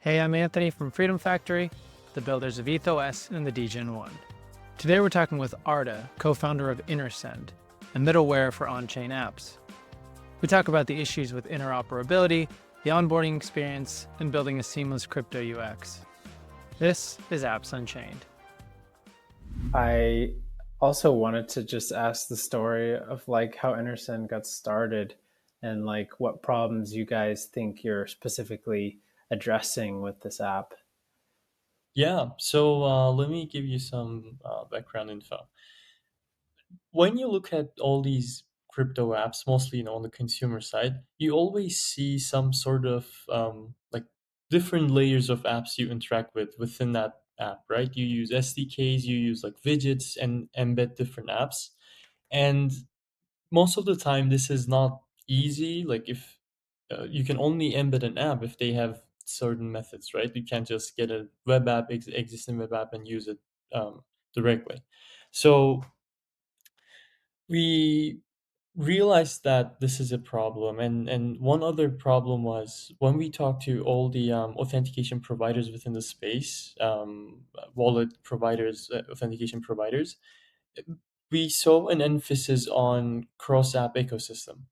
Hey, I'm Anthony from Freedom Factory, the builders of EthOS and the DGen 1. Today we're talking with Arda, co-founder of Intersend, a middleware for on-chain apps. We talk about the issues with interoperability, the onboarding experience, and building a seamless crypto UX. This is Apps Unchained. I also wanted to just ask the story of how Intersend got started and what problems you guys think you're specifically addressing with this app. Yeah, so let me give you some background info. When you look at all these crypto apps, mostly on the consumer side, you always see some sort of like different layers of apps you interact with within that app, right? You use SDKs, you use like widgets and embed different apps, and most of the time this is not easy. Like if you can only embed an app if they have certain methods, right? You can't just get a web app, existing web app, and use it um, directly. So we realized that this is a problem, and one other problem was when we talked to all the authentication providers within the space, wallet providers, authentication providers, we saw an emphasis on cross app ecosystem,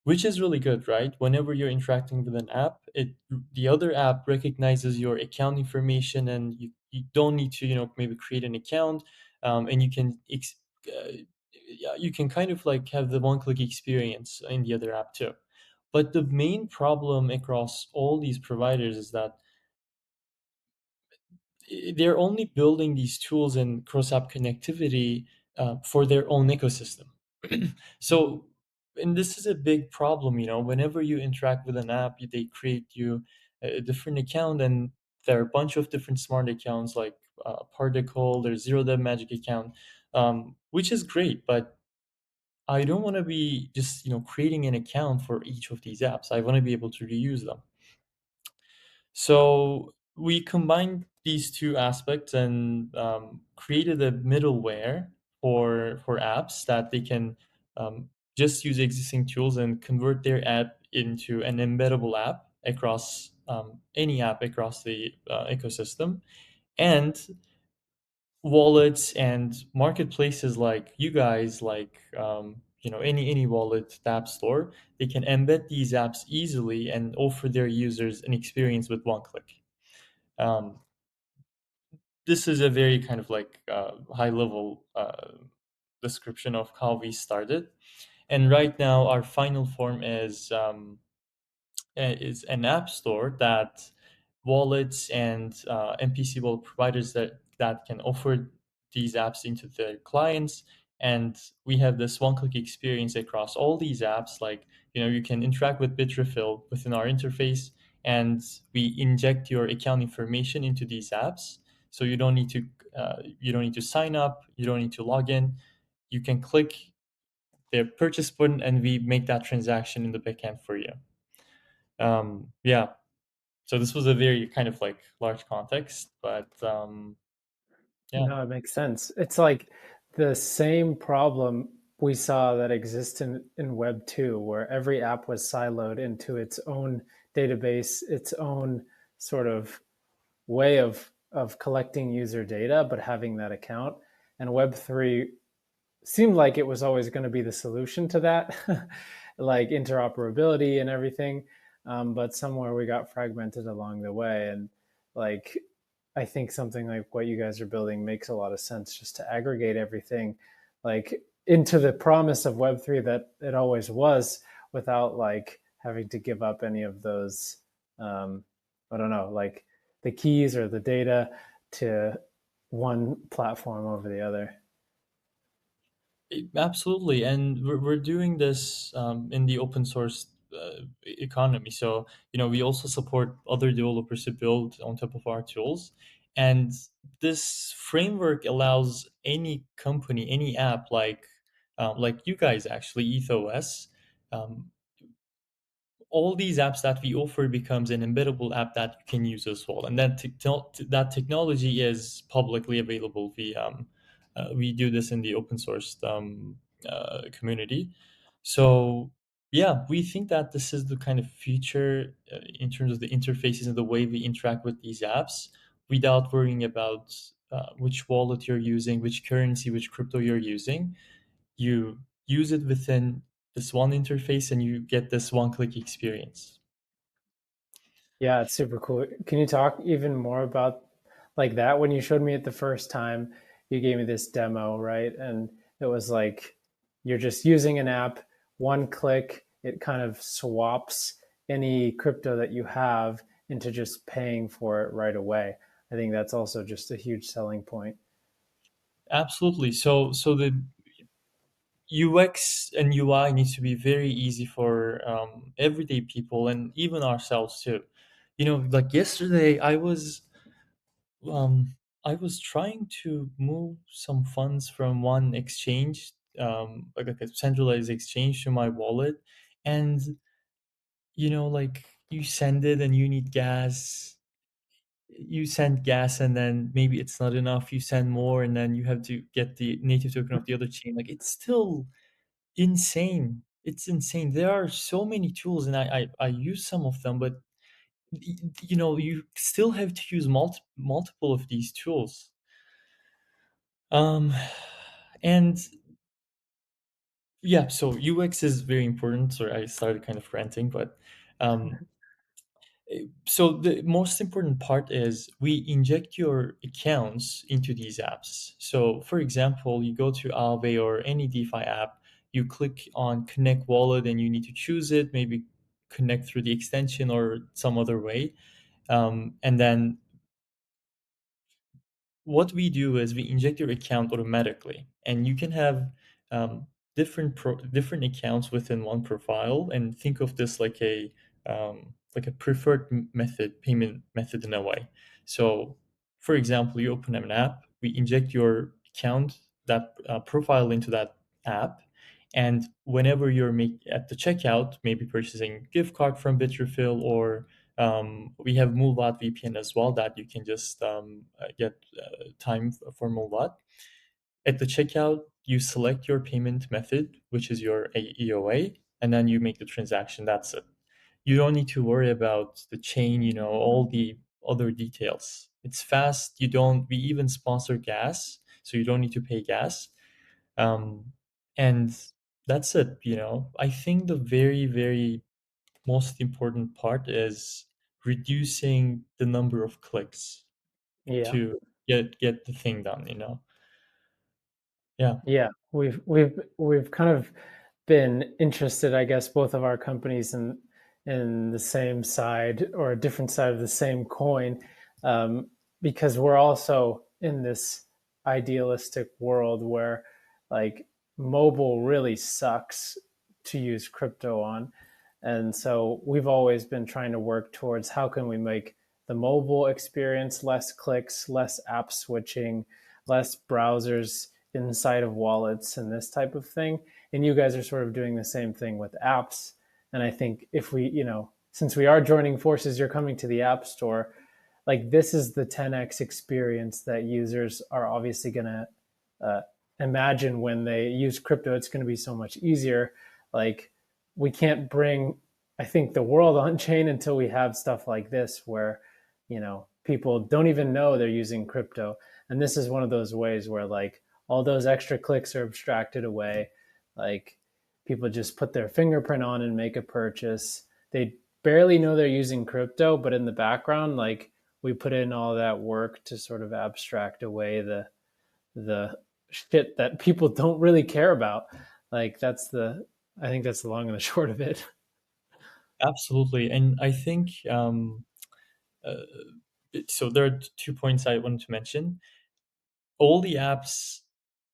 which is really good, right? Whenever you're interacting with an app, the other app recognizes your account information, and you don't need to maybe create an account, and yeah, you can kind of like have the one click experience in the other app too. But the main problem across all these providers is that they're only building these tools and cross app connectivity for their own ecosystem. So, and this is a big problem, whenever you interact with an app, they create you a different account, and there are a bunch of different smart accounts like Particle, there's Zero Dev Magic account, which is great, but I don't want to be just, creating an account for each of these apps. I want to be able to reuse them. So we combined these two aspects and created a middleware for apps that they can just use existing tools and convert their app into an embeddable app across any app across the ecosystem. And wallets and marketplaces like you guys, like any wallet, app store, they can embed these apps easily and offer their users an experience with one click. um, this is a very kind of like high level description of how we started, and right now our final form is an app store that wallets and NPC wallet providers that can offer these apps into their clients. And we have this one-click experience across all these apps. Like you can interact with Bitrefill within our interface, and we inject your account information into these apps. So you don't need to sign up. You don't need to log in. You can click the purchase button, and we make that transaction in the backend for you. Yeah, so this was a very kind of like large context, but yeah. No, it makes sense. It's like the same problem we saw that exists in Web 2, where every app was siloed into its own database, its own sort of way of collecting user data, but having that account. And Web3 seemed like it was always going to be the solution to that, like interoperability and everything. But somewhere we got fragmented along the way. And like, I think something like what you guys are building makes a lot of sense, just to aggregate everything like into the promise of Web3 that it always was, without like having to give up any of those, um, I don't know, like the keys or the data to one platform over the other. Absolutely, and we're doing this in the open source economy. So we also support other developers to build on top of our tools, and this framework allows any company, any app, like you guys actually, EthOS. Um, all these apps that we offer becomes an embeddable app that you can use as well, and that technology is publicly available. We do this in the open source community. So Yeah, we think that this is the kind of future in terms of the interfaces and the way we interact with these apps without worrying about which wallet you're using, which currency, which crypto you're using. You use it within this one interface and you get this one click experience. Yeah, it's super cool. Can you talk even more about like that? When you showed me it the first time, you gave me this demo, right? And it was like you're just using an app, one click, it kind of swaps any crypto that you have into just paying for it right away. I think that's also just a huge selling point. Absolutely. So the UX and UI needs to be very easy for everyday people and even ourselves too. You know, like yesterday, um, I was trying to move some funds from one exchange, like a centralized exchange, to my wallet, and like you send it and you need gas. You send gas and then maybe it's not enough. You send more and then you have to get the native token of the other chain. Like it's still insane. It's insane. There are so many tools, and I use some of them, but you still have to use multiple of these tools. Um, and yeah, so UX is very important. Sorry, I started kind of ranting, but um, so the most important part is we inject your accounts into these apps. So for example, you go to Aave or any DeFi app, you click on connect wallet and you need to choose it, maybe connect through the extension or some other way. And then what we do is we inject your account automatically, and you can have um, different accounts within one profile, and think of this like a preferred method, payment method in a way. So for example, you open an app, we inject your account, that profile into that app, and whenever you're at the checkout, maybe purchasing gift card from Bitrefill, or we have Mulvat VPN as well, that you can just get time for Mulvat. At the checkout, you select your payment method, which is your EOA, and then you make the transaction. That's it. You don't need to worry about the chain, all the other details. It's fast. We even sponsor gas, so you don't need to pay gas. Um, and that's it. I think the very, very most important part is reducing the number of clicks Yeah. to get the thing done. Yeah, Yeah, we've kind of been interested, I guess, both of our companies in the same side or a different side of the same coin, um, because we're also in this idealistic world where like mobile really sucks to use crypto on, and so we've always been trying to work towards how can we make the mobile experience less clicks, less app switching, less browsers inside of wallets and this type of thing. And you guys are sort of doing the same thing with apps. And I think if we, since we are joining forces, you're coming to the App Store, like this is the 10x experience that users are obviously going to imagine when they use crypto. It's going to be so much easier. Like we can't bring, I think, the world on chain until we have stuff like this where, people don't even know they're using crypto. And this is one of those ways where like all those extra clicks are abstracted away. Like people just put their fingerprint on and make a purchase. They barely know they're using crypto, but in the background, like we put in all that work to sort of abstract away the shit that people don't really care about. Like I think that's the long and the short of it. absolutely. And I think uh, so. There are 2 points I wanted to mention. All the apps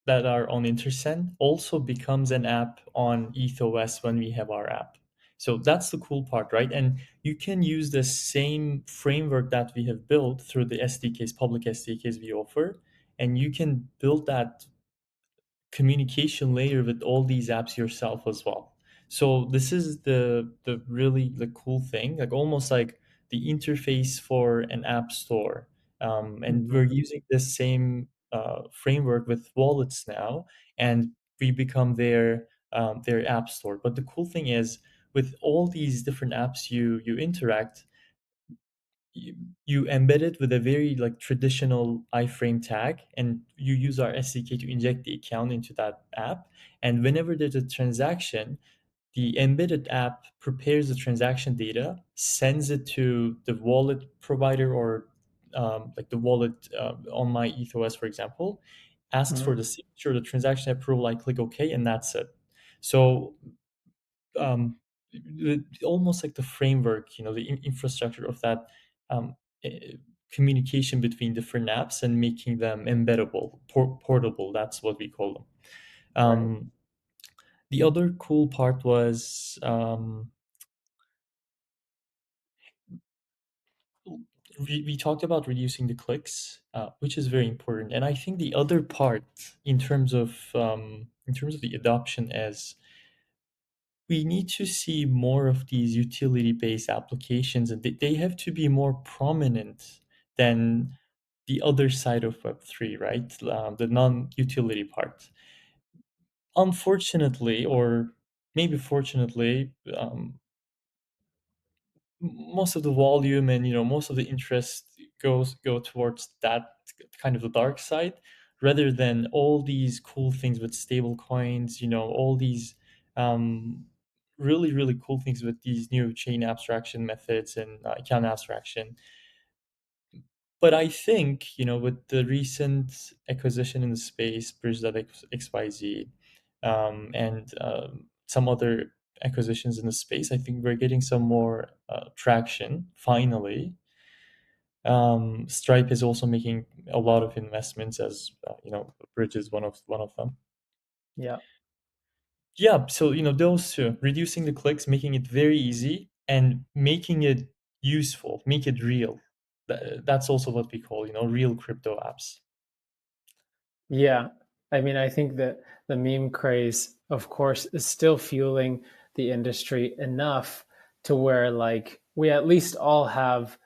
that are on Intersend also becomes an app on EthOS when we have our app. So that's the cool part, right? And you can use the same framework that we have built through the SDKs, public SDKs we offer, and you can build that communication layer with all these apps yourself as well. So this is the really the cool thing, like almost like the interface for an app store. And Mm-hmm. we're using this same framework with wallets now, and we become their app store. But the cool thing is with all these different apps you interact, you, you embed it with a very like traditional iframe tag, and you use our SDK to inject the account into that app. And whenever there's a transaction, the embedded app prepares the transaction data, sends it to the wallet provider, or like the wallet on my ethos, for example, asks for Mhm. the signature, the transaction approval. I click OK, and that's it. So um, almost like the framework, the infrastructure of that um, eh, communication between different apps and making them embeddable, portable. That's what we call them. Right. The other cool part was we talked about reducing the clicks, which is very important. And I think the other part in terms of the adoption is we need to see more of these utility-based applications, and they have to be more prominent than the other side of Web3, right? The non-utility part. Unfortunately, or maybe fortunately, most of the volume and most of the interest go towards that kind of the dark side, rather than all these cool things with stable coins, all these um, really cool things with these new chain abstraction methods and account abstraction. But I think, with the recent acquisition in the space, Bridge.xyz, and some other acquisitions in the space, I think we're getting some more traction finally. Stripe is also making a lot of investments, as Bridge is one of them. Yeah. Yeah, so those two, reducing the clicks, making it very easy, and making it useful, make it real. That's also what we call real crypto apps. Yeah. I mean, I think that the meme craze, of course, is still fueling the industry enough to where, like, we at least all have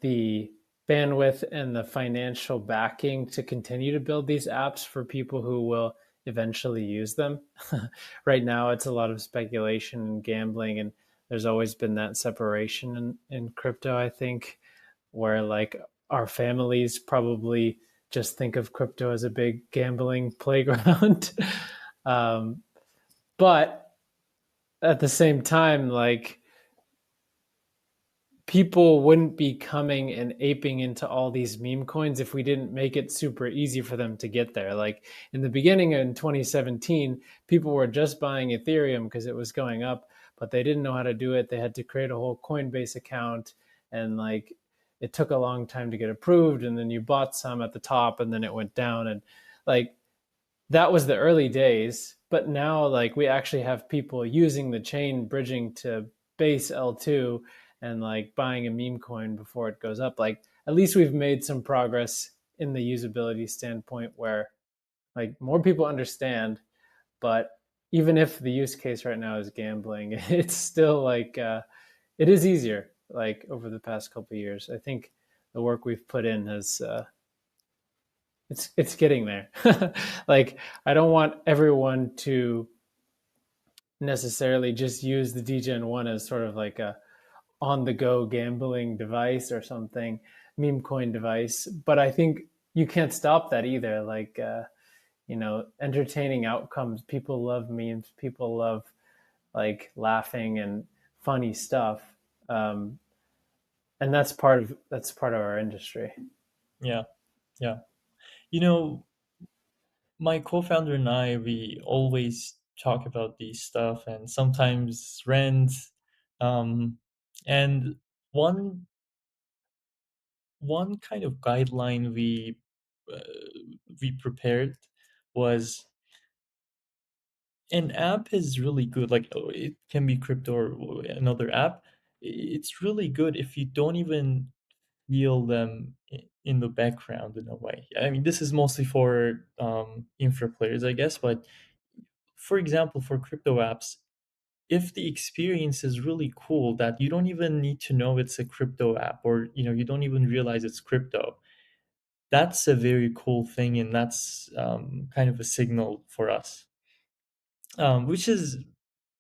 the bandwidth and the financial backing to continue to build these apps for people who will eventually use them. Right now, it's a lot of speculation and gambling, and there's always been that separation in crypto, I think, where like our families probably just think of crypto as a big gambling playground. um, but at the same time, like people wouldn't be coming and aping into all these meme coins if we didn't make it super easy for them to get there. Like in the beginning in 2017, people were just buying Ethereum because it was going up, but they didn't know how to do it. They had to create a whole Coinbase account, and like it took a long time to get approved, and then you bought some at the top and then it went down, and like that was the early days. But now like we actually have people using the chain bridging to base L2 and like buying a meme coin before it goes up. Like at least we've made some progress in the usability standpoint where like more people understand. But even if the use case right now is gambling, it's still like it is easier like over the past couple of years. I think the work we've put in has it's getting there. Like I don't want everyone to necessarily just use the DGen one as sort of like a on the go gambling device or something, meme coin device. But I think you can't stop that either. Like entertaining outcomes. People love memes. People love like laughing and funny stuff. Um, and that's part of our industry. Yeah, yeah. You know, my co-founder and I, we always talk about these stuff and sometimes rant. Um, and one one kind of guideline uh, we prepared was, an app is really good. Like, it can be crypto or another app. It's really good if you don't even feel them in the background in a way. I mean, this is mostly for infra players, I guess. But for example, for crypto apps, if the experience is really cool that you don't even need to know it's a crypto app, or you don't even realize it's crypto, that's a very cool thing, and that's kind of a signal for us, which is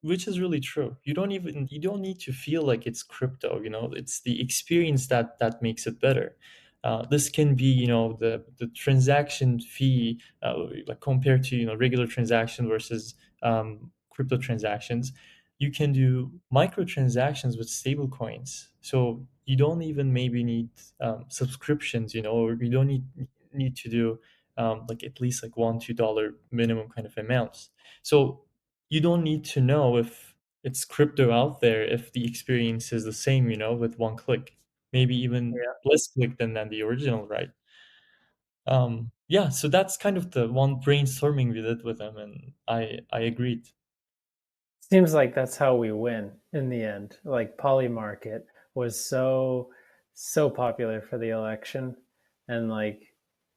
which is really true. You don't need to feel like it's crypto. It's the experience that makes it better. This can be, the transaction fee, like compared to, regular transaction versus crypto transactions. You can do microtransactions with stable coins, so you don't even maybe need subscriptions, or you don't need to do like at least like $1-2 minimum kind of amounts. So you don't need to know if it's crypto out there if the experience is the same, with one click, maybe even Yeah. less click than the original, right? Yeah, so that's kind of the one brainstorming we did with them, and I agreed. Seems like that's how we win in the end. Like Poly Market was so popular for the election, and like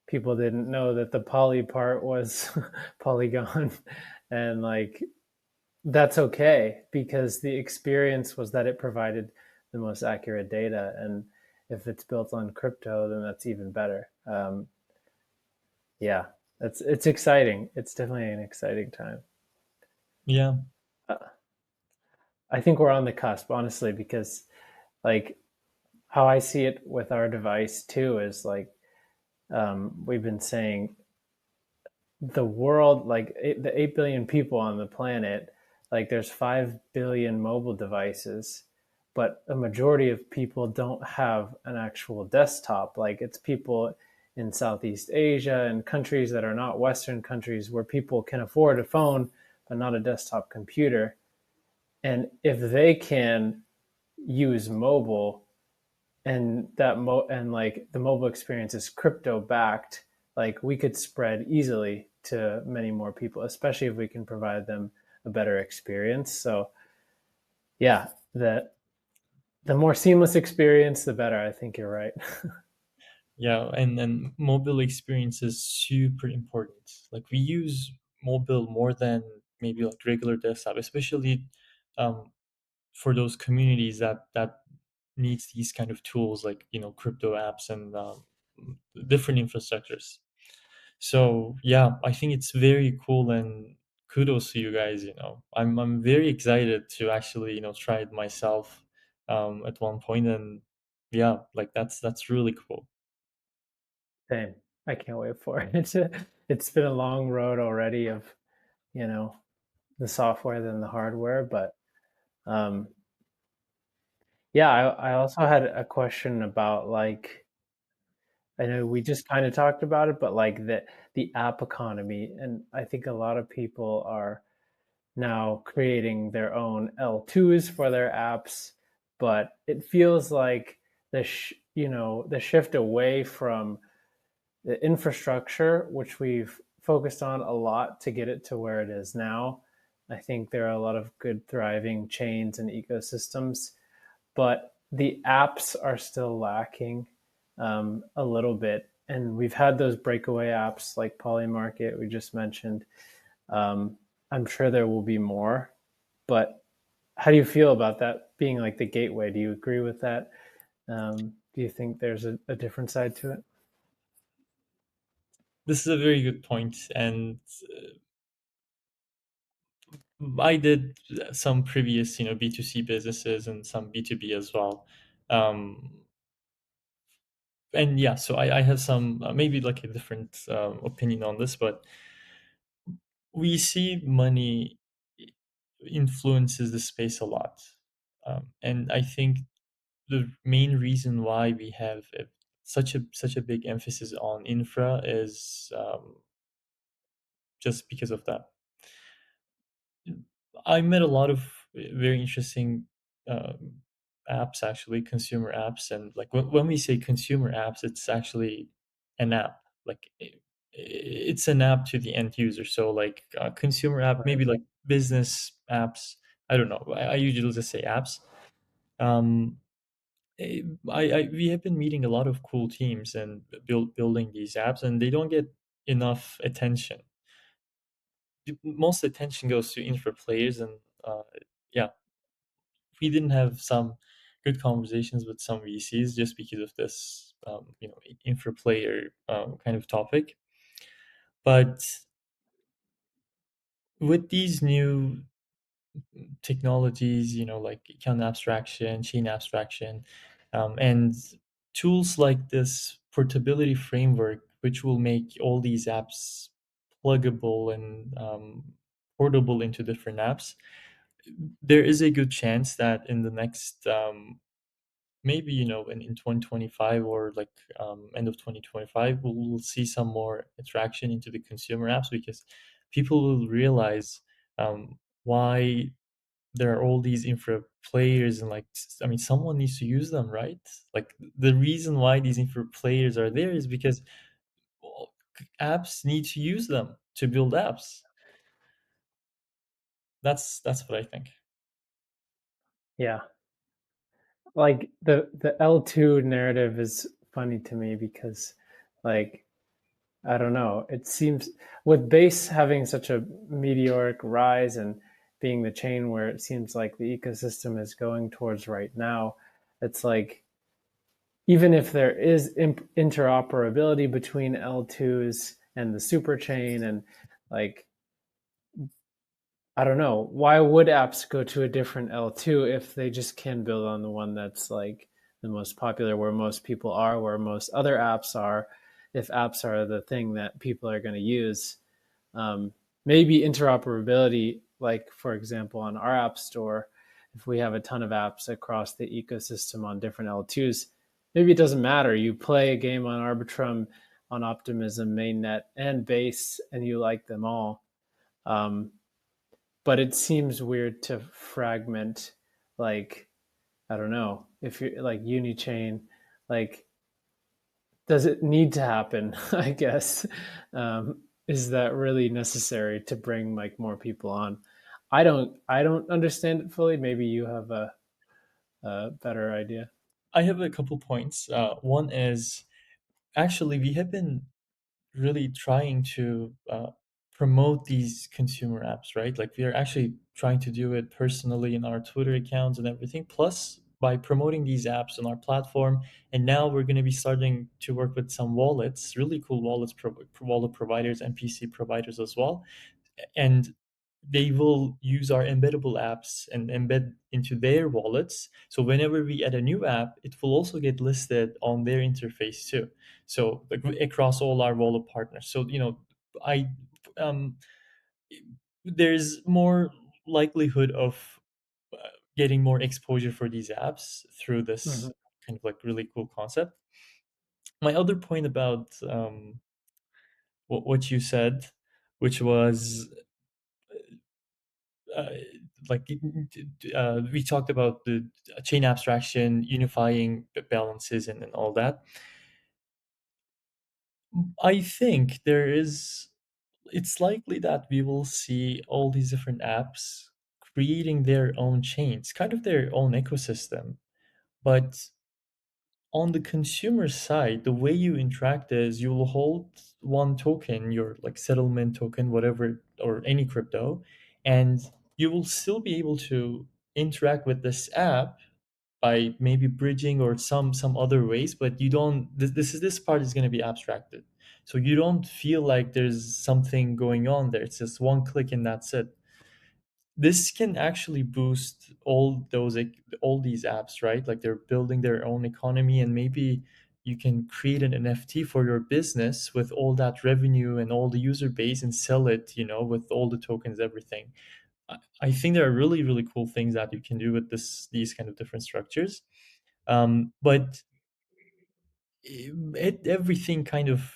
people didn't know that the poly part was Polygon, and like that's okay because the experience was that it provided the most accurate data, and if it's built on crypto, then that's even better. Yeah, it's exciting. It's definitely an exciting time. Yeah, Uh, I think we're on the cusp, honestly, because like how I see it with our device too is like we've been saying the world, like the 8 billion people on the planet, like there's 5 billion mobile devices, but a majority of people don't have an actual desktop. Like it's people in Southeast Asia and countries that are not Western countries where people can afford a phone, but not a desktop computer. And if they can use mobile and and like the mobile experience is crypto backed, like we could spread easily to many more people, especially if we can provide them a better experience. So yeah, the more seamless experience, the better. I think you're right. yeah, and mobile experience is super important. Like we use mobile more than maybe like regular desktop, especially um, for those communities that needs these kind of tools, like crypto apps and different infrastructures. So yeah, I think it's very cool, and kudos to you guys. I'm very excited to actually try it myself at one point, and yeah, like that's really cool. Same. I can't wait for it. It's been a long road already of you know the software than the hardware, but um, yeah, I also had a question about like I know we just kind of talked about it, but like the app economy, and I think a lot of people are now creating their own L2s for their apps, but it feels like the shift away from the infrastructure, which we've focused on a lot to get it to where it is now. I think there are a lot of good thriving chains and ecosystems, but the apps are still lacking a little bit. And we've had those breakaway apps like Polymarket we just mentioned. Um, I'm sure there will be more, but how do you feel about that being like the gateway? Do you agree with that? Do you think there's a different side to it? This is a very good point, and I did some previous B2C businesses and some B2B as well. And yeah, so I have some maybe like a different opinion on this, but we see money influences the space a lot, and I think the main reason why we have such a big emphasis on infra is just because of that. I met a lot of very interesting um, apps, actually, consumer apps, and like when we say consumer apps, it's actually an app. Like it's an app to the end user. So like consumer app, Right. maybe like business apps. I don't know. I usually just say apps. Um, we have been meeting a lot of cool teams and building these apps, and they don't get enough attention. Most attention goes to infra players, and yeah, we didn't have some good conversations with some VCs just because of this, infra player kind of topic. But with these new technologies, like account abstraction, chain abstraction, and tools like this portability framework, which will make all these apps pluggable and portable into different apps. There is a good chance that in the next maybe in 2025 or like end of 2025 we'll see some more attraction into the consumer apps, because people will realize why there are all these infra players, and like I mean someone needs to use them, right? Like the reason why these infra players are there is because, well, apps need to use them to build apps. That's what I think. Yeah, like the L2 narrative is funny to me because, like, I don't know, it seems with base having such a meteoric rise and being the chain where it seems like the ecosystem is going towards right now, it's like even if there is interoperability between L2s and the super chain, and like, I don't know, why would apps go to a different L2 if they just can build on the one that's like the most popular, where most people are, where most other apps are, if apps are the thing that people are going to use. um, Maybe interoperability, like for example on our app store, if we have a ton of apps across the ecosystem on different L2s, maybe it doesn't matter, you play a game on Arbitrum, on Optimism, mainnet, and base, and you like them all. um, but it seems weird to fragment, like, I don't know, if you're like Unichain, like, does it need to happen? I guess. Is that really necessary to bring like more people on? I don't understand it fully. Maybe you have a better idea. I have a couple points. One is, actually we have been really trying to promote these consumer apps, right? Like we are actually trying to do it personally in our Twitter accounts and everything. Plus, by promoting these apps on our platform, and now we're going to be starting to work with some wallets, really cool wallets, wallet providers, and PC providers as well, and they will use our embeddable apps and embed into their wallets. So whenever we add a new app, it will also get listed on their interface too. So like across all our wallet partners. So I um, there's more likelihood of uh, getting more exposure for these apps through Mm-hmm. this kind of like really cool concept. My other point about what you said, which was uh, like we talked about the chain abstraction, unifying balances, and all that. I think it's likely that we will see all these different apps creating their own chains, kind of their own ecosystem. But on the consumer side, the way you interact is you will hold one token, your like settlement token, whatever, or any crypto, and you will still be able to interact with this app by maybe bridging or some other ways, but you don't this part is going to be abstracted, so you don't feel like there's something going on there. It's just one click and that's it. This can actually boost all these apps, right? Like they're building their own economy, and maybe you can create an NFT for your business with all that revenue and all the user base and sell it, with all the tokens, everything. I think there are really really cool things that you can do with these kind of different structures. But everything kind of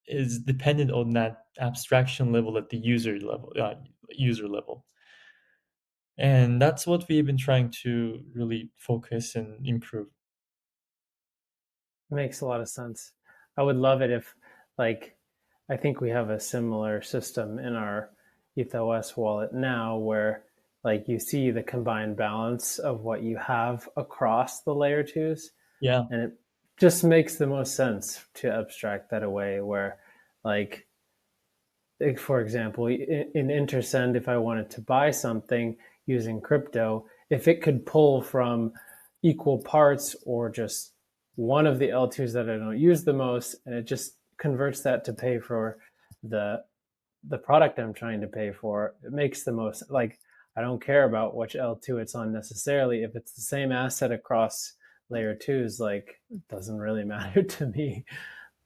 is dependent on that abstraction level at the user level. And that's what we've been trying to really focus and improve. Makes a lot of sense. I would love it if, like, I think we have a similar system in our ETHOS wallet now where, like, you see the combined balance of what you have across the layer twos, Yeah. and it just makes the most sense to abstract that away where, like, for example, in Intersend, if I wanted to buy something using crypto, if it could pull from equal parts or just one of the L2s that I don't use the most, and it just converts that to pay for the the product I'm trying to pay for, it makes the most, like, I don't care about which L2 it's on necessarily. If it's the same asset across layer twos, like, it doesn't really matter to me.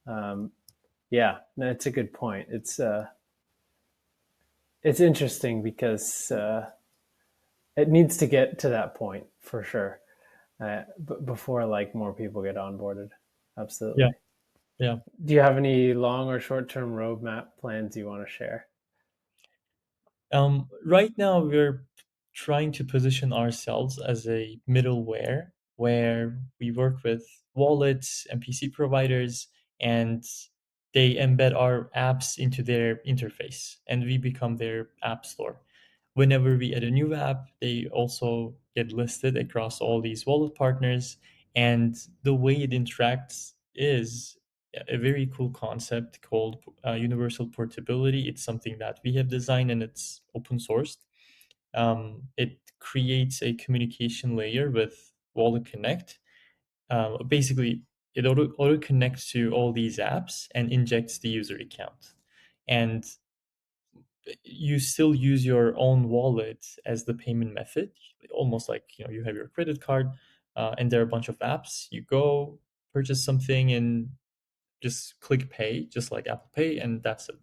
Um, yeah, no, it's a good point. It's interesting because it needs to get to that point for sure, before like more people get onboarded. Yeah, Absolutely. yeah. Do you have any long or short term roadmap plans you want to share? Right now, we're trying to position ourselves as a middleware where we work with wallets and PC providers, and they embed our apps into their interface, and we become their app store. Whenever we add a new app, they also get listed across all these wallet partners, and the way it interacts is a very cool concept called universal portability. It's something that we have designed and it's open sourced. It creates a communication layer with Wallet Connect. Basically, it auto connects to all these apps and injects the user account. And you still use your own wallet as the payment method, almost like you have your credit card, and there are a bunch of apps. You go purchase something and just click pay, just like Apple Pay, and that's it.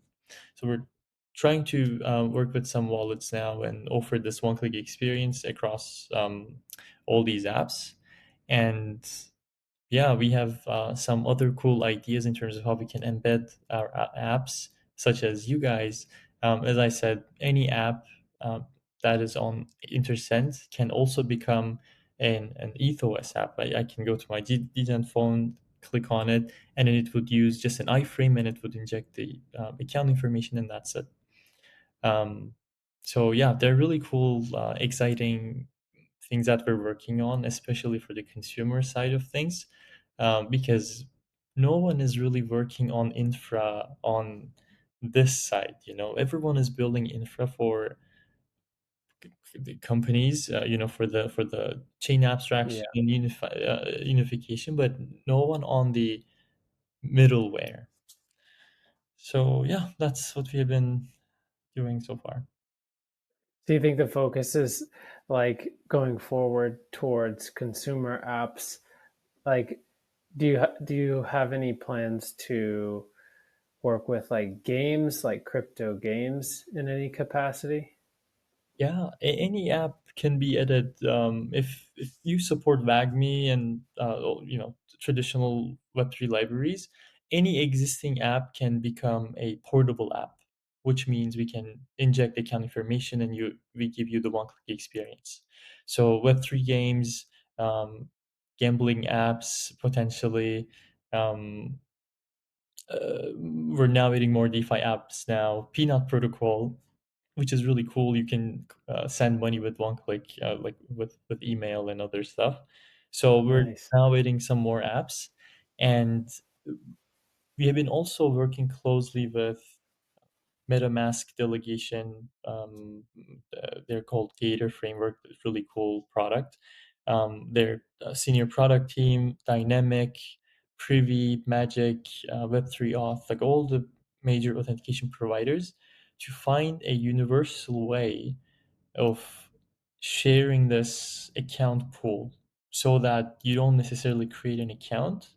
So we're trying to work with some wallets now and offer this one-click experience across all these apps. And yeah, we have some other cool ideas in terms of how we can embed our apps, such as you guys. As I said, any app um, that is on Intersend can also become an ethos app. I can go to my DGen phone, click on it, and then it would use just an iframe and it would inject the account information, and that's it. Um, so yeah, they're really cool, exciting things that we're working on, especially for the consumer side of things, because no one is really working on infra on this side. Everyone is building infra for the companies, for the chain abstraction Yeah. and unification, but no one on the middleware. So yeah, that's what we have been doing so far. Do you think the focus is like going forward towards consumer apps? Like, do you have any plans to work with like games, like crypto games in any capacity? Yeah, any app can be added if you support WAGMI and traditional Web3 libraries. Any existing app can become a portable app, which means we can inject account information and we give you the one-click experience. So Web3 games, gambling apps potentially. Um, we're now adding more DeFi apps now. Peanut Protocol, which is really cool. You can send money with one click, like with email and other stuff. So we're Nice. now adding some more apps, and we have been also working closely with MetaMask delegation. They're called Gator Framework. It's really cool product. Their senior product team, Dynamic, Privy, Magic, Web3 Auth, like all the major authentication providers, to find a universal way of sharing this account pool so that you don't necessarily create an account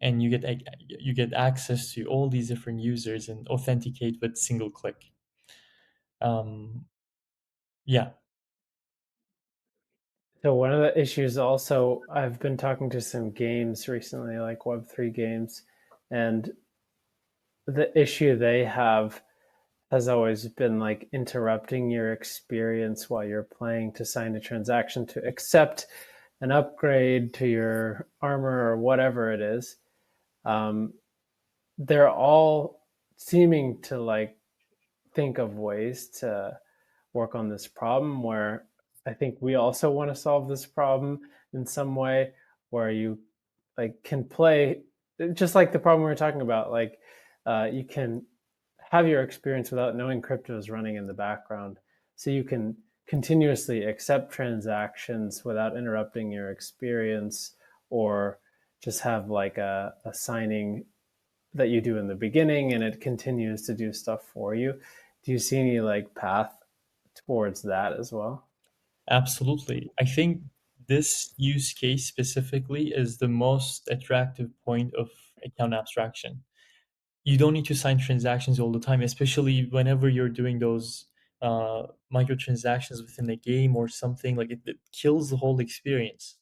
and you get access to all these different users and authenticate with single click. um, yeah. So one of the issues also, I've been talking to some games recently, like Web3 games, and the issue they have has always been like interrupting your experience while you're playing to sign a transaction to accept an upgrade to your armor or whatever it is. Um, they're all seeming to like think of ways to work on this problem where I think we also want to solve this problem in some way where you like can play just like the problem we were talking about, like you can have your experience without knowing crypto is running in the background, so you can continuously accept transactions without interrupting your experience, or just have like a signing that you do in the beginning and it continues to do stuff for you. Do you see any like path towards that as well? Absolutely. I think this use case specifically is the most attractive point of account abstraction. You don't need to sign transactions all the time, especially whenever you're doing those microtransactions within a game or something. Like it kills the whole experience.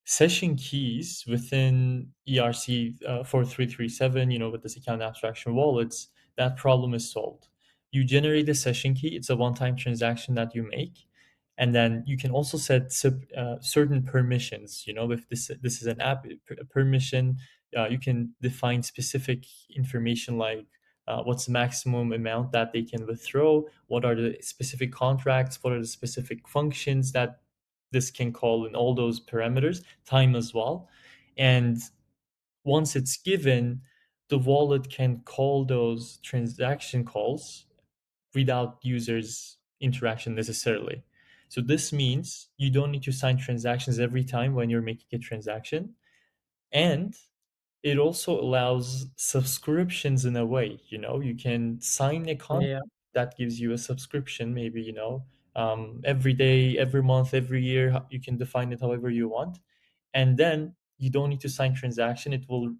Session keys within ERC 4337, with this account abstraction wallets, that problem is solved. You generate a session key, it's a one-time transaction that you make, and then you can also set certain permissions. If this is an app permission, you can define specific information like what's the maximum amount that they can withdraw, what are the specific contracts, what are the specific functions that this can call, and all those parameters, time as well. And once it's given, the wallet can call those transaction calls without users interaction necessarily. So this means you don't need to sign transactions every time when you're making a transaction. And it also allows subscriptions in a way. You can sign a contract Yeah, that gives you a subscription, maybe, every day, every month, every year. You can define it however you want. And then you don't need to sign transaction. It will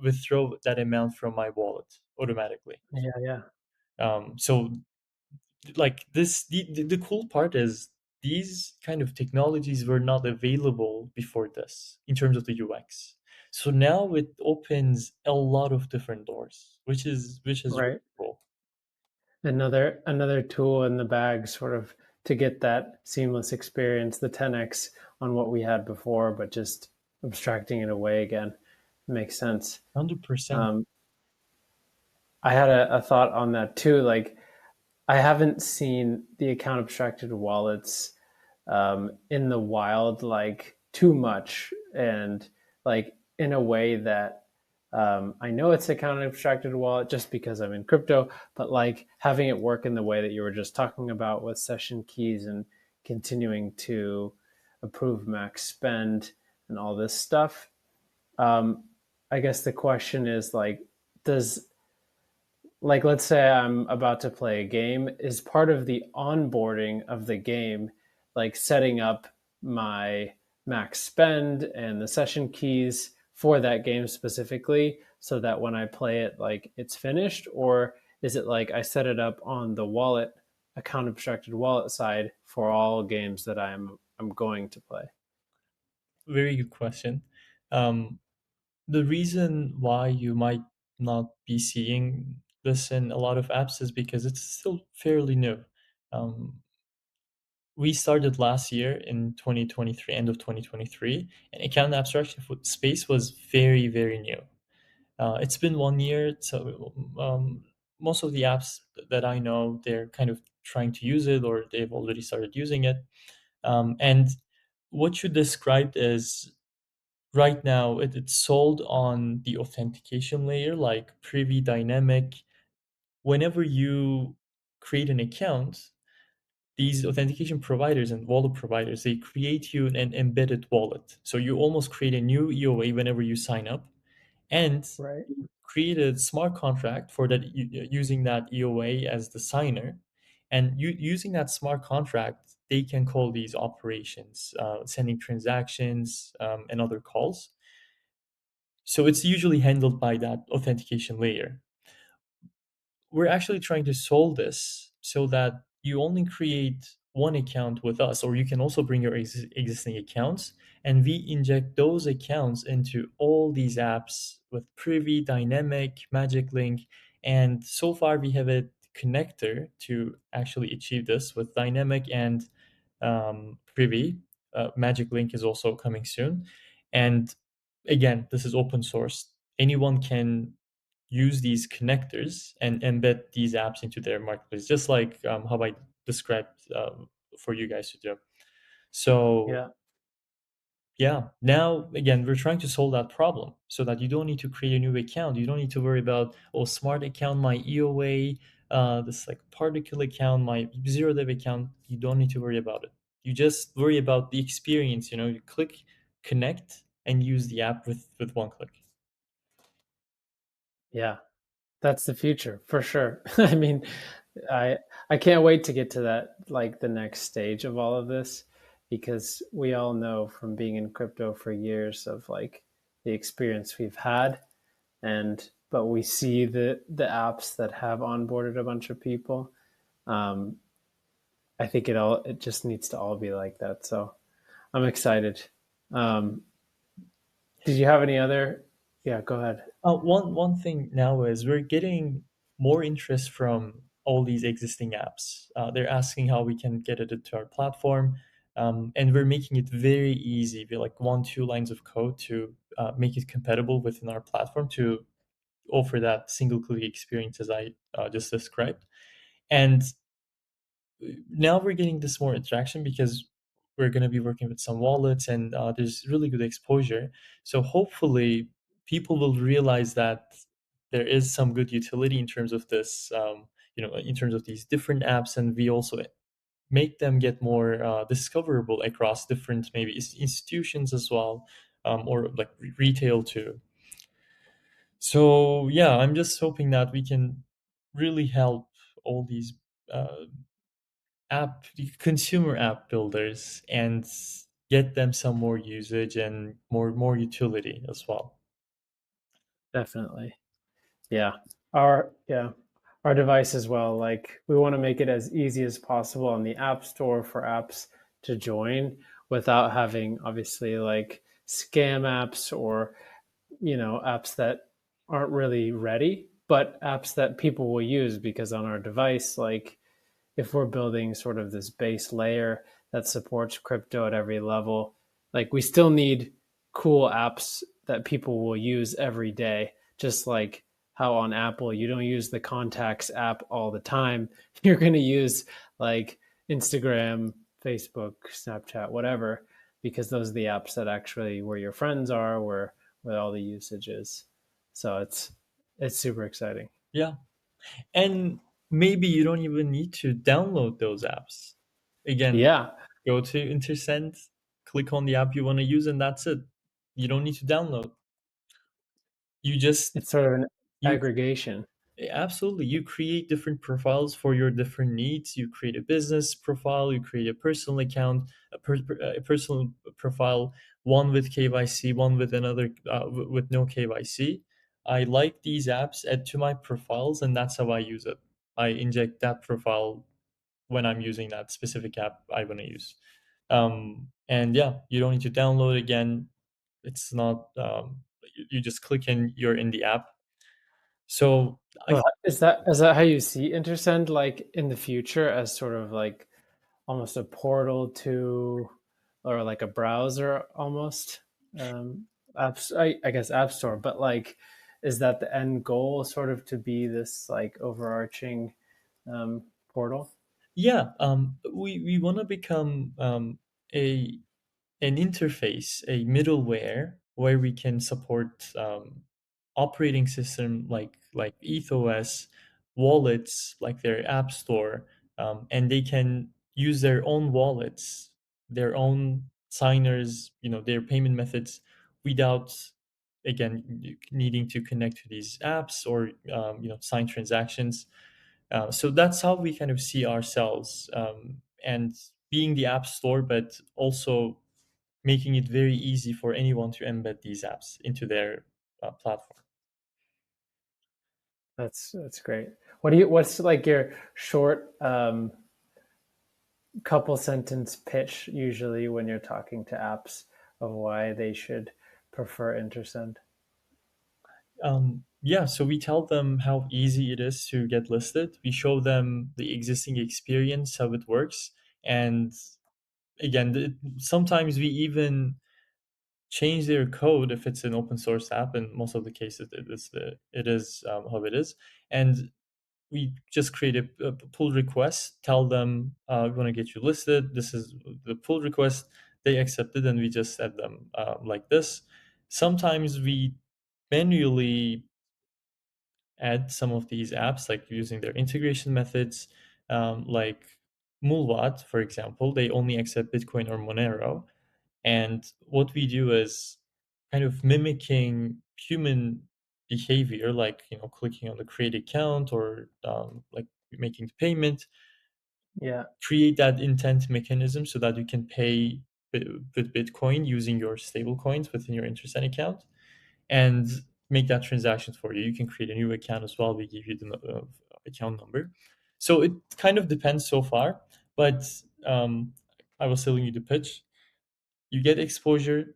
withdraw that amount from my wallet automatically. yeah, yeah. So like this, the cool part is these kind of technologies were not available before this in terms of the UX. So now it opens a lot of different doors, which is really Right. cool. Another tool in the bag, sort of to get that seamless experience, the 10x on what we had before, but just abstracting it away again makes sense. 100%. Um, I had a thought on that too. Like, I haven't seen the account abstracted wallets in the wild like too much, and like in a way that I know it's account abstracted wallet just because I'm in crypto, but like having it work in the way that you were just talking about with session keys and continuing to approve max spend and all this stuff. Um, I guess the question is like, does like let's say I'm about to play a game, is part of the onboarding of the game like setting up my max spend and the session keys for that game specifically so that when I play it like it's finished, or is it like I set it up on the wallet account abstracted wallet side for all games that I'm going to play? Very good question. um, the reason why you might not be seeing this in a lot of apps is because it's still fairly new. um, we started last year in 2023, end of 2023, and account abstraction space was very, very new. It's been 1 year, so most of the apps that I know, they're kind of trying to use it or they've already started using it. And what you described is right now it's sold on the authentication layer, like privy dynamic. Whenever you create an account, these authentication providers and wallet providers, they create you an embedded wallet. So you almost create a new EOA whenever you sign up, and Right. create a smart contract for that, using that EOA as the signer. And using that smart contract, they can call these operations, sending transactions, and other calls. So it's usually handled by that authentication layer. We're actually trying to solve this so that you only create one account with us, or you can also bring your existing accounts, and we inject those accounts into all these apps with Privy, Dynamic, Magic Link. And so far, we have a connector to actually achieve this with Dynamic and Privy. Magic Link is also coming soon. And again, this is open source. Anyone can use these connectors and embed these apps into their marketplace, just like how I described for you guys to do. So Yeah. yeah, now again, we're trying to solve that problem so that you don't need to create a new account. You don't need to worry about, oh, smart account, my EOA, this like particle account, my zero dev account. You don't need to worry about it. You just worry about the experience. You click connect and use the app with one click. Yeah. That's the future for sure. I mean, I I can't wait to get to that, like the next stage of all of this. because we all know from being in crypto for years of like the experience we've had, and but we see the apps that have onboarded a bunch of people. um, I think it just needs to all be like that. So I'm excited. um, did you have any other? Yeah, go ahead. One thing now is we're getting more interest from all these existing apps. They're asking how we can get it into our platform, and we're making it very easy. We like 1, 2 lines of code to make it compatible within our platform to offer that single click experience as I just described. And now we're getting this more attraction because we're going to be working with some wallets, and there's really good exposure. So hopefully people will realize that there is some good utility in terms of this, in terms of these different apps, and we also make them get more discoverable across different maybe institutions as well, or like retail too. So yeah, I'm just hoping that we can really help all these uh, consumer app builders and get them some more usage and more utility as well. Definitely. Yeah. Our device as well. Like we want to make it as easy as possible on the App Store for apps to join without having obviously like scam apps or apps that aren't really ready, but apps that people will use because on our device, like if we're building sort of this base layer that supports crypto at every level, like we still need cool apps that people will use every day. Just like how on Apple, you don't use the contacts app all the time. You're going to use like Instagram, Facebook, Snapchat, whatever, because those are the apps that actually where your friends are, where all the usage is. So it's super exciting. Yeah, and maybe you don't even need to download those apps. Again, Yeah, go to Intersend, click on the app you want to use, and that's it. You don't need to download. You just it's sort of an you aggregation. Absolutely. You create different profiles for your different needs. You create a business profile, you create a personal account, a personal profile, one with KYC, one with another with no KYC. I like these apps, add to my profiles, and that's how I use it. I inject that profile when I'm using that specific app I want to use. And yeah, you don't need to download again. It's not, you just click in, you're in the app. So I So is that how you see Intersend like in the future as sort of like almost a portal to or like a browser almost apps I guess app store, but like is that the end goal sort of to be this like overarching portal? Yeah, we want to become a an interface, a middleware where we can support operating system like ethos, wallets like their app store, and they can use their own wallets, their own signers, their payment methods without again needing to connect to these apps or sign transactions. So that's how we kind of see ourselves, and being the app store, but also making it very easy for anyone to embed these apps into their platform. That's great. What's like your short couple sentence pitch usually when you're talking to apps of why they should prefer Intersend? Yeah, so we tell them how easy it is to get listed. We show them the existing experience, how it works, and again, sometimes we even change their code if it's an open source app. In most of the cases, it is how it is, and we just create a pull request, tell them we want to get you listed. This is the pull request. They accept it, and we just add them like this. Sometimes we manually add some of these apps, like using their integration methods, like Mulvat, for example. They only accept Bitcoin or Monero, and what we do is kind of mimicking human behavior, like clicking on the create account or like making the payment. Yeah, create that intent mechanism so that you can pay with Bitcoin using your stable coins within your Intersend account, and make that transaction for you. You can create a new account as well. We give you the account number. So it kind of depends so far, but I was telling you the pitch. You get exposure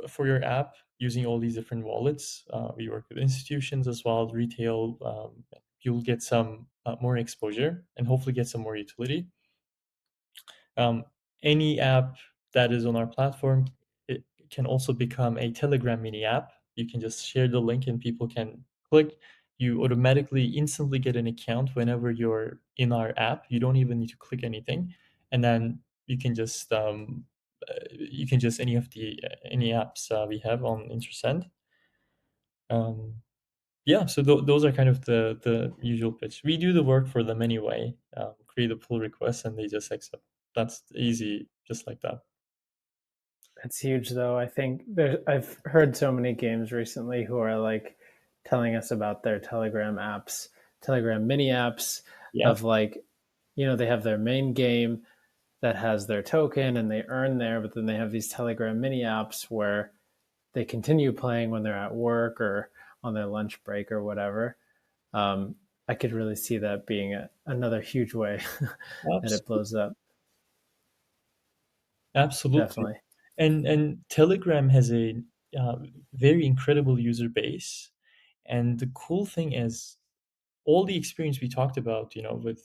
for your app using all these different wallets. We work with institutions as well, retail. You'll get some more exposure and hopefully get some more utility. Um, any app that is on our platform, it can also become a Telegram mini app. You can just share the link and people can click. You automatically instantly get an account whenever you're in our app. You don't even need to click anything, and then you can just any apps we have on Intersend. Um, yeah, so those are kind of the usual pitch. We do the work for them anyway. Create a pull request and they just accept. That's easy, just like that. it's huge though. I think I've heard so many games recently who are like telling us about their Telegram apps, Telegram mini apps Yeah, of like, they have their main game that has their token and they earn there, but then they have these Telegram mini apps where they continue playing when they're at work or on their lunch break or whatever. Um, I could really see that being another huge way that it absolutely, blows up. absolutely. Definitely. And Telegram has a uh, very incredible user base. And the cool thing is, all the experience we talked about, with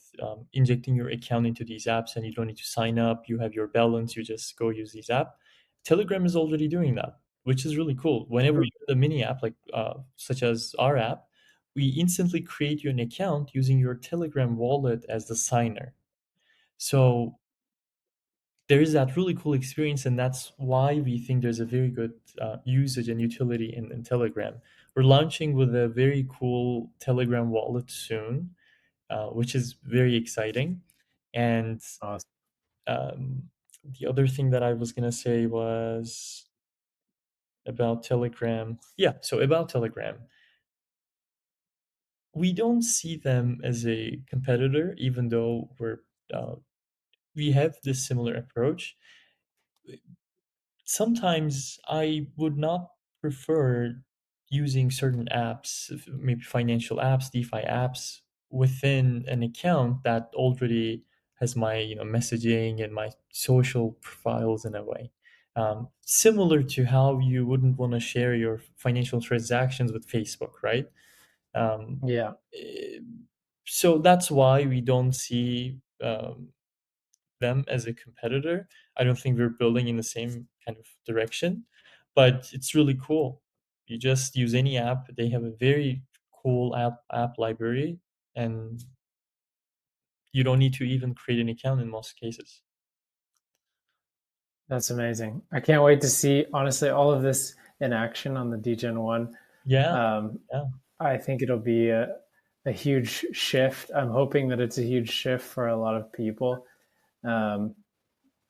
injecting your account into these apps and you don't need to sign up, you have your balance, you just go use these app. Telegram is already doing that, which is really cool. Whenever Hmm. you have a mini app like such as our app, we instantly create you an account using your Telegram wallet as the signer. So there is that really cool experience, and that's why we think there's a very good usage and utility in Telegram. We're launching with a very cool Telegram wallet soon, which is very exciting. And Awesome. um, the other thing that I was going to say was about Telegram. Yeah, so about Telegram, we don't see them as a competitor, even though we have this similar approach. Sometimes I would not prefer using certain apps, maybe financial apps, DeFi apps, within an account that already has my messaging and my social profiles in a way. Similar to how you wouldn't want to share your financial transactions with Facebook, right? Um, Yeah, eh, so that's why we don't see them as a competitor. I don't think we're building in the same kind of direction, but it's really cool. You just use any app. They have a very cool app library, and you don't need to even create an account in most cases. that's amazing. I can't wait to see, honestly, all of this in action on the DGen 1. Yeah, Um, yeah, I think it'll be a huge shift. I'm hoping that it's a huge shift for a lot of people. Um,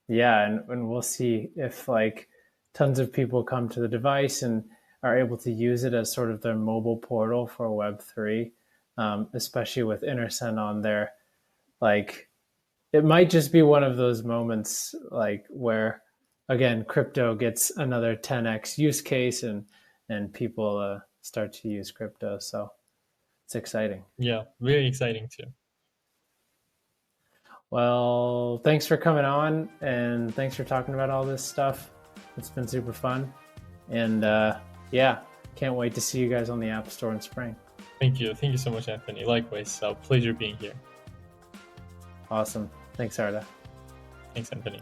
yeah, and we'll see if like tons of people come to the device and are able to use it as sort of their mobile portal for Web3, especially with Intersend on there. Like it might just be one of those moments like where again crypto gets another 10x use case and people start to use crypto. So it's exciting. yeah. Very exciting too. Well, thanks for coming on and thanks for talking about all this stuff. It's been super fun. And yeah, can't wait to see you guys on the App Store in spring. Thank you so much, Anthony. Likewise, pleasure being here. Awesome. Thanks, Arda. Thanks, Anthony.